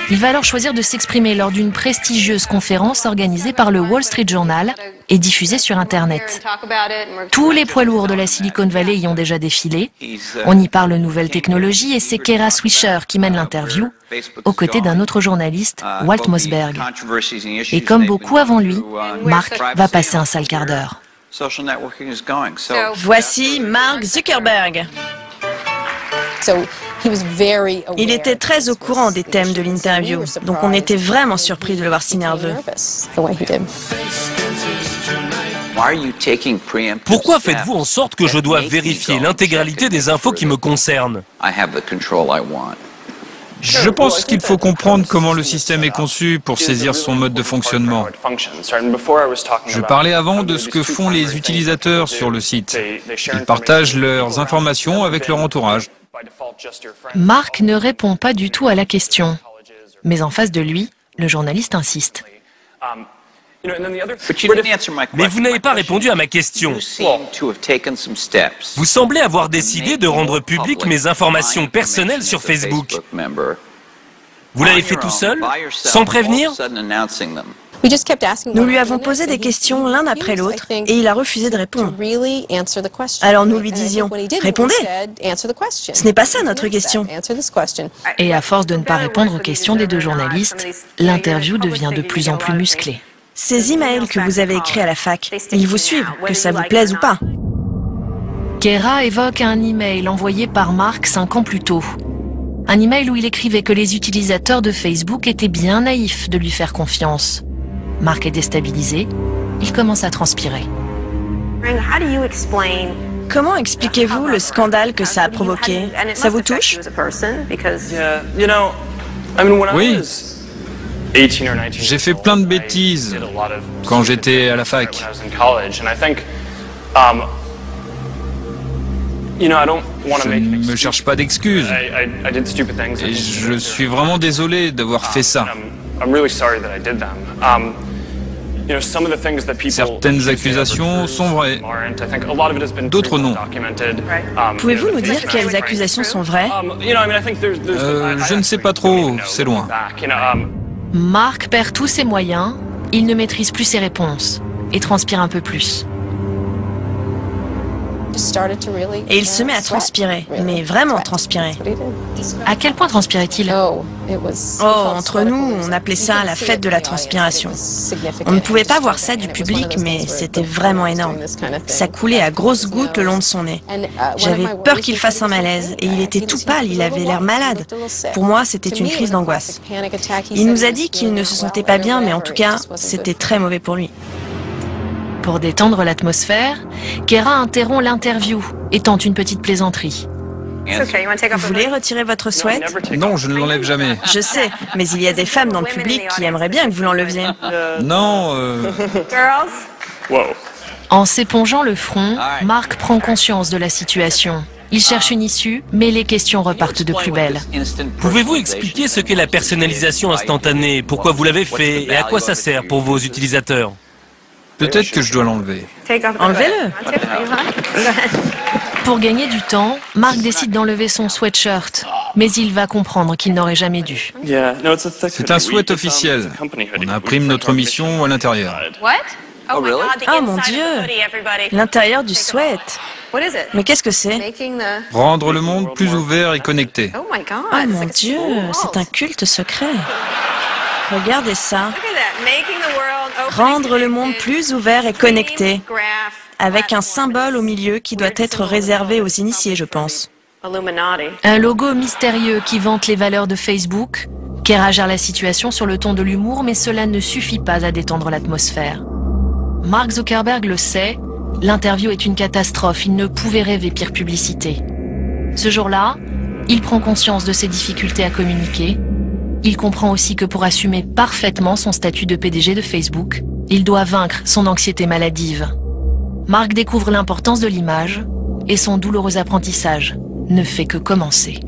Il va alors choisir de s'exprimer lors d'une prestigieuse conférence organisée par le Wall Street Journal et diffusée sur Internet. Tous les poids lourds de la Silicon Valley y ont déjà défilé. On y parle nouvelles technologies et c'est Kara Swisher qui mène l'interview, aux côtés d'un autre journaliste, Walt Mossberg. Et comme beaucoup avant lui, Mark va passer un sale quart d'heure. Voici Mark Zuckerberg. Il était très au courant des thèmes de l'interview, donc on était vraiment surpris de le voir si nerveux. Pourquoi faites-vous en sorte que je dois vérifier l'intégralité des infos qui me concernent? Je pense qu'il faut comprendre comment le système est conçu pour saisir son mode de fonctionnement. Je parlais avant de ce que font les utilisateurs sur le site. Ils partagent leurs informations avec leur entourage. Mark ne répond pas du tout à la question. Mais en face de lui, le journaliste insiste. Mais vous n'avez pas répondu à ma question. Vous semblez avoir décidé de rendre publiques mes informations personnelles sur Facebook. Vous l'avez fait tout seul, sans prévenir? Nous lui avons posé des questions l'un après l'autre et il a refusé de répondre. Alors nous lui disions, répondez. Ce n'est pas ça notre question. Et à force de ne pas répondre aux questions des deux journalistes, l'interview devient de plus en plus musclée. Ces emails que vous avez écrits à la fac, ils vous suivent, que ça vous plaise ou pas. Kara évoque un email envoyé par Mark 5 ans plus tôt. Un email où il écrivait que les utilisateurs de Facebook étaient bien naïfs de lui faire confiance. Mark est déstabilisé, il commence à transpirer. Comment expliquez-vous le scandale que ça a provoqué? Ça vous touche? Oui. J'ai fait plein de bêtises quand j'étais à la fac. Je ne me cherche pas d'excuses. Et je suis vraiment désolé d'avoir fait ça. Certaines accusations sont vraies, d'autres non. Pouvez-vous nous dire quelles accusations sont vraies? Je ne sais pas trop, c'est loin. Mark perd tous ses moyens, il ne maîtrise plus ses réponses et transpire un peu plus. Et il se met à transpirer, mais vraiment transpirer. À quel point transpirait-il? Oh, entre nous, on appelait ça la fête de la transpiration. On ne pouvait pas voir ça du public, mais c'était vraiment énorme. Ça coulait à grosses gouttes le long de son nez. J'avais peur qu'il fasse un malaise, et il était tout pâle, il avait l'air malade. Pour moi, c'était une crise d'angoisse. Il nous a dit qu'il ne se sentait pas bien, mais en tout cas, c'était très mauvais pour lui. Pour détendre l'atmosphère, Kara interrompt l'interview et tente une petite plaisanterie. Vous voulez retirer votre sweat? Non, je ne l'enlève jamais. Je sais, mais il y a des femmes dans le public qui aimeraient bien que vous l'enleviez. Non, En s'épongeant le front, Mark prend conscience de la situation. Il cherche une issue, mais les questions repartent de plus belle. Pouvez-vous expliquer ce qu'est la personnalisation instantanée, pourquoi vous l'avez fait et à quoi ça sert pour vos utilisateurs? peut-être que je dois l'enlever. Enlevez-le. Pour gagner du temps, Mark décide d'enlever son sweatshirt, mais il va comprendre qu'il n'aurait jamais dû. C'est un sweat officiel. On imprime notre mission à l'intérieur. Oh mon Dieu! L'intérieur du sweat. Mais qu'est-ce que c'est? Rendre le monde plus ouvert et connecté. Oh mon Dieu, c'est un culte secret. Regardez ça. Rendre le monde plus ouvert et connecté, avec un symbole au milieu qui doit être réservé aux initiés, je pense. Un logo mystérieux qui vante les valeurs de Facebook. Kara gère la situation sur le ton de l'humour, mais cela ne suffit pas à détendre l'atmosphère. Mark Zuckerberg le sait, l'interview est une catastrophe, il ne pouvait rêver pire publicité. Ce jour-là, il prend conscience de ses difficultés à communiquer. Il comprend aussi que pour assumer parfaitement son statut de PDG de Facebook, il doit vaincre son anxiété maladive. Mark découvre l'importance de l'image et son douloureux apprentissage ne fait que commencer.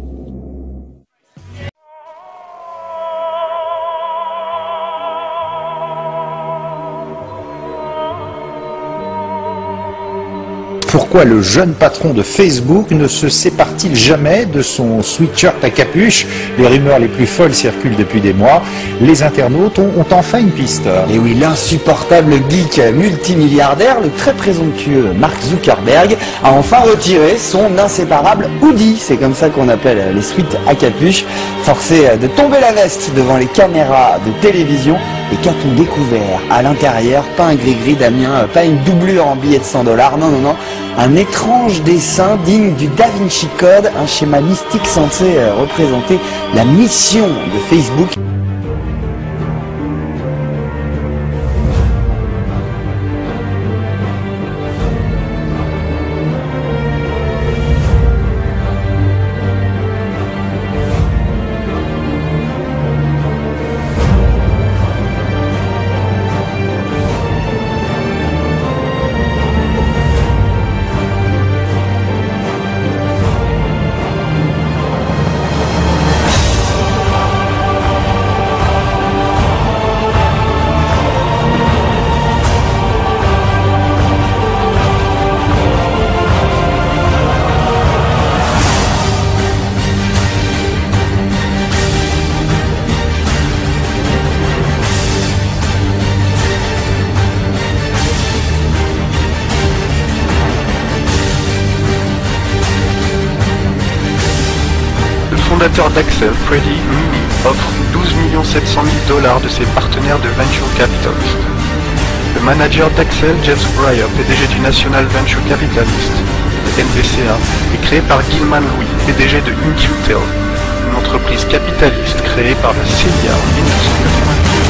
pourquoi le jeune patron de Facebook ne se sépare-t-il jamais de son sweatshirt à capuche? Les rumeurs les plus folles circulent depuis des mois. Les internautes ont enfin une piste. Et oui, l'insupportable geek multimilliardaire, le très présomptueux Mark Zuckerberg, a enfin retiré son inséparable hoodie. C'est comme ça qu'on appelle les sweats à capuche. Forcé de tomber la veste devant les caméras de télévision. Et qu'a-t-on découvert à l'intérieur? Pas un gris-gris, Damien, pas une doublure en billets de 100 $. Non, non, non. Un étrange dessin digne du Da Vinci Code, un schéma mystique censé représenter la mission de Facebook. Le fondateur d'Axel, Freddie Mimi, offre 12 700 000 $ de ses partenaires de Venture Capitalist. Le manager d'Axel, James Breyer, PDG du National Venture Capitalist, NVCA, est créé par Gilman Louis, PDG de Intuitel, une entreprise capitaliste créée par la CIA en 1998.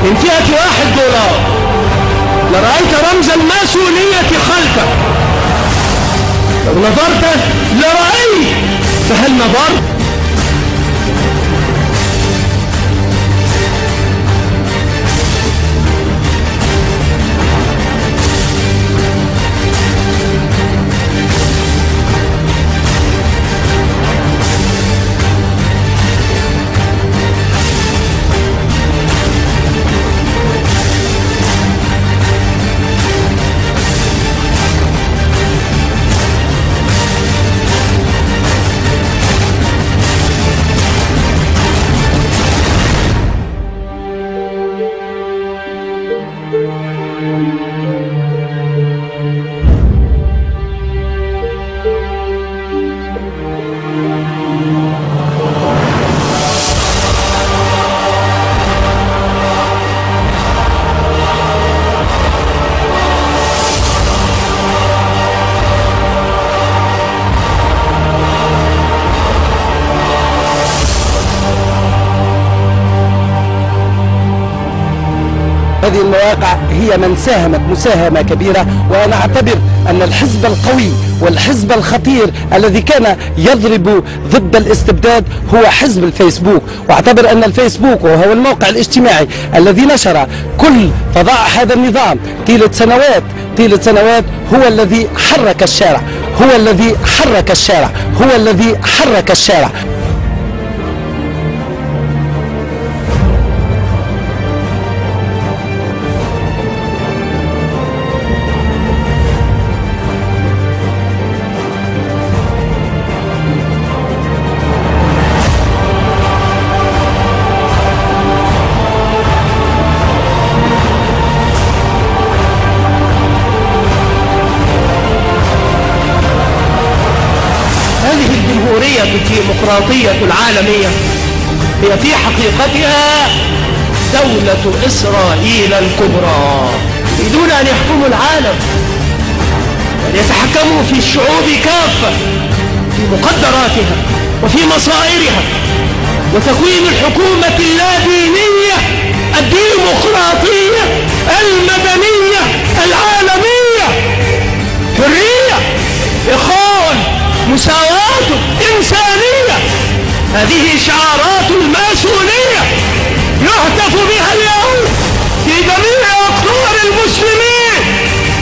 انتهت $1 لرأيت رمز الماسونية خلفك. لو نظرت لرأيت، فهل نظرت؟ هذه المواقع هي من ساهمت مساهمة كبيرة، وأنا أعتبر أن الحزب القوي والحزب الخطير الذي كان يضرب ضد الاستبداد هو حزب الفيسبوك، واعتبر أن الفيسبوك وهو الموقع الاجتماعي الذي نشر كل فظائع هذا النظام طيلة سنوات هو الذي حرك الشارع، هو الذي حرك الشارع، هو الذي حرك الشارع. الجمهورية الديمقراطية العالمية هي في حقيقتها دولة إسرائيل الكبرى، يريدون أن يحكموا العالم وأن يتحكموا في الشعوب كافة في مقدراتها وفي مصائرها، وتكوين الحكومة اللادينية الديمقراطية المدنية العالمية، حرية، إخوان، مساواة، إنسانية، هذه شعارات الماسونية يهتف بها اليوم في جميع أقطار المسلمين،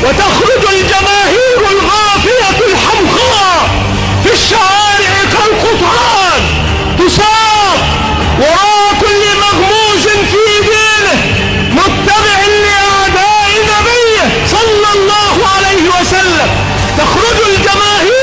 وتخرج الجماهير الغافية الحمقاء في الشوارع كالقطعان تساق وراء كل مغموس في دينه متبع لأعداء نبيه صلى الله عليه وسلم. تخرج الجماهير